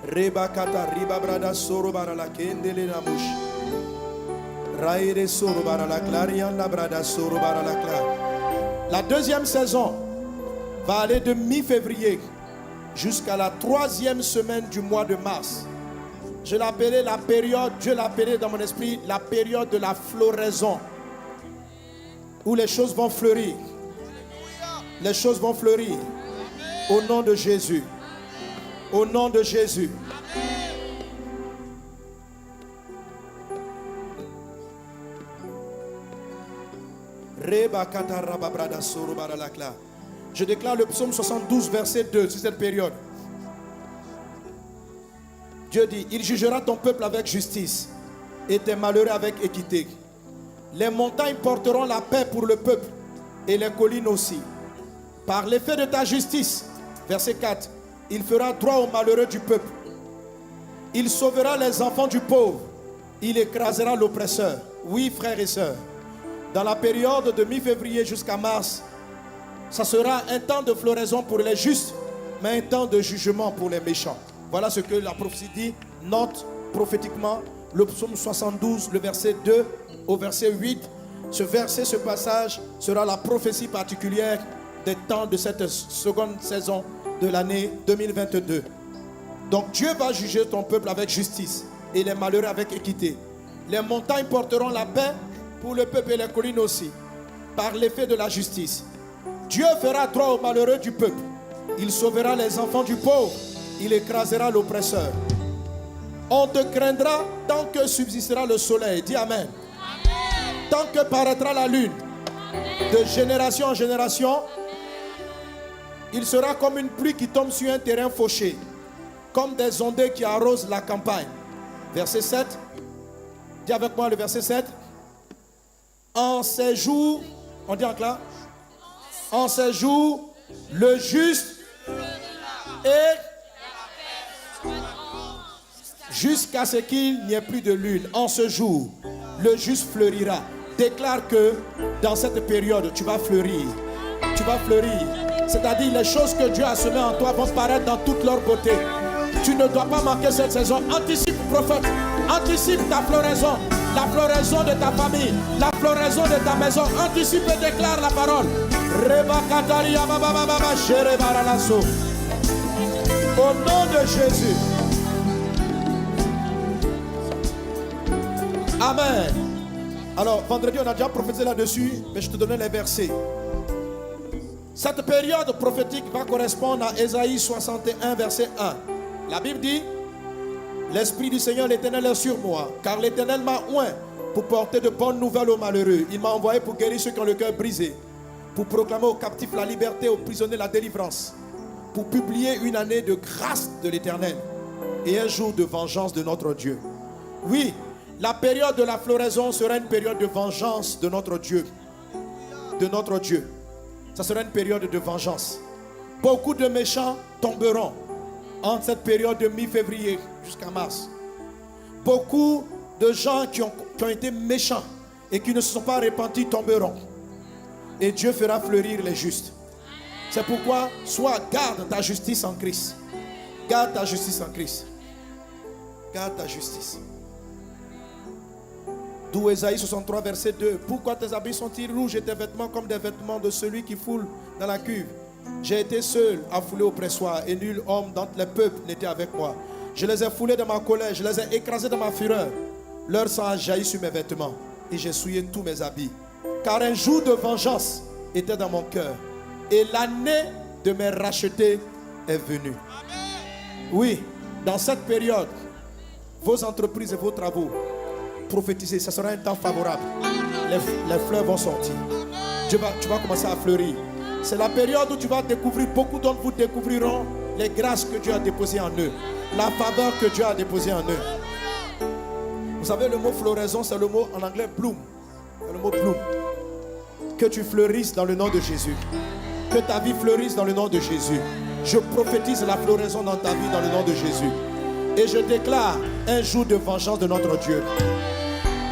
Rebakata ribabrada soro barala kendele na mush. Raire soro barala clarianda brada soro barala cla. La deuxième saison va aller de mi-février jusqu'à la 3e semaine du mois de mars. Je l'appelais la période, Dieu l'appelait dans mon esprit la période de la floraison, où les choses vont fleurir. Les choses vont fleurir. Au nom de Jésus. Au nom de Jésus. Je déclare le psaume 72, verset 2, sur cette période. Dieu dit, il jugera ton peuple avec justice et tes malheureux avec équité. Les montagnes porteront la paix pour le peuple et les collines aussi. Par l'effet de ta justice, verset 4, il fera droit aux malheureux du peuple. Il sauvera les enfants du pauvre. Il écrasera l'oppresseur. Oui, frères et sœurs, dans la période de mi-février jusqu'à mars, ça sera un temps de floraison pour les justes, mais un temps de jugement pour les méchants. Voilà ce que la prophétie dit. Note prophétiquement le psaume 72, le verset 2 au verset 8. Ce verset, ce passage sera la prophétie particulière des temps de cette seconde saison de l'année 2022. Donc Dieu va juger ton peuple avec justice et les malheureux avec équité. Les montagnes porteront la paix pour le peuple et les collines aussi, par l'effet de la justice. Dieu fera droit aux malheureux du peuple. Il sauvera les enfants du pauvre. Il écrasera l'oppresseur. On te craindra tant que subsistera le soleil. Dis Amen. Amen. Tant que paraîtra la lune. Amen. De génération en génération, il sera comme une pluie qui tombe sur un terrain fauché, comme des ondées qui arrosent la campagne. Verset 7. Dis avec moi le verset 7. En ces jours, on dit en clair, en ces jours, le juste et jusqu'à ce qu'il n'y ait plus de lune. En ce jour, le juste fleurira. Déclare que dans cette période, tu vas fleurir. Tu vas fleurir. C'est-à-dire les choses que Dieu a semées en toi vont paraître dans toute leur beauté. Tu ne dois pas manquer cette saison. Anticipe, prophète. Anticipe ta floraison. La floraison de ta famille. La floraison de ta maison. Anticipe et déclare la parole. Au nom de Jésus. Amen. Alors, vendredi, on a déjà prophétisé là-dessus, mais je te donnais les versets. Cette période prophétique va correspondre à Ésaïe 61, verset 1. La Bible dit, l'Esprit du Seigneur l'Éternel est sur moi, car l'Éternel m'a oint pour porter de bonnes nouvelles aux malheureux. Il m'a envoyé pour guérir ceux qui ont le cœur brisé, pour proclamer aux captifs la liberté, aux prisonniers la délivrance, pour publier une année de grâce de l'Éternel et un jour de vengeance de notre Dieu. Oui, la période de la floraison sera une période de vengeance de notre Dieu. De notre Dieu. Ça sera une période de vengeance. Beaucoup de méchants tomberont entre cette période de mi-février jusqu'à mars. Beaucoup de gens qui ont été méchants et qui ne se sont pas repentis tomberont. Et Dieu fera fleurir les justes. C'est pourquoi, garde ta justice en Christ. Garde ta justice en Christ. Garde ta justice. D'où Ésaïe 63, verset 2. Pourquoi tes habits sont-ils rouges et tes vêtements comme des vêtements de celui qui foule dans la cuve? J'ai été seul à fouler au pressoir et nul homme d'entre les peuples n'était avec moi. Je les ai foulés dans ma colère, je les ai écrasés dans ma fureur. Leur sang a jailli sur mes vêtements et j'ai souillé tous mes habits. Car un jour de vengeance était dans mon cœur et l'année de mes rachetés est venue. Oui, dans cette période, vos entreprises et vos travaux, prophétisez, ça sera un temps favorable. Les fleurs vont sortir. Tu vas commencer à fleurir. C'est la période où tu vas découvrir, beaucoup d'entre vous découvriront les grâces que Dieu a déposées en eux, la faveur que Dieu a déposée en eux. Vous savez, le mot floraison, c'est le mot en anglais bloom. C'est le mot bloom. Que tu fleurisses dans le nom de Jésus. Que ta vie fleurisse dans le nom de Jésus. Je prophétise la floraison dans ta vie dans le nom de Jésus. Et je déclare un jour de vengeance de notre Dieu.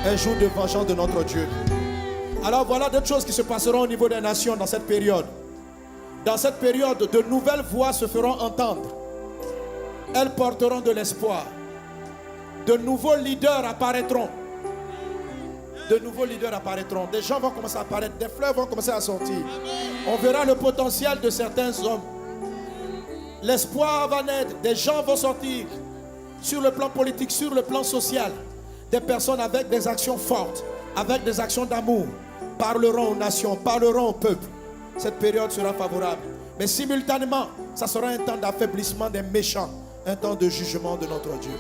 Un jour de vengeance de notre Dieu. Alors voilà d'autres choses qui se passeront au niveau des nations dans cette période. Dans cette période, de nouvelles voix se feront entendre. elles porteront de l'espoir. De nouveaux leaders apparaîtront. De nouveaux leaders apparaîtront. Des gens vont commencer à apparaître. Des fleurs vont commencer à sortir. On verra le potentiel de certains hommes. L'espoir va naître. Des gens vont sortir sur le plan politique, sur le plan social. Des personnes avec des actions fortes, avec des actions d'amour, parleront aux nations, parleront au peuple. Cette période sera favorable. Mais simultanément, ça sera un temps d'affaiblissement des méchants, un temps de jugement de notre Dieu.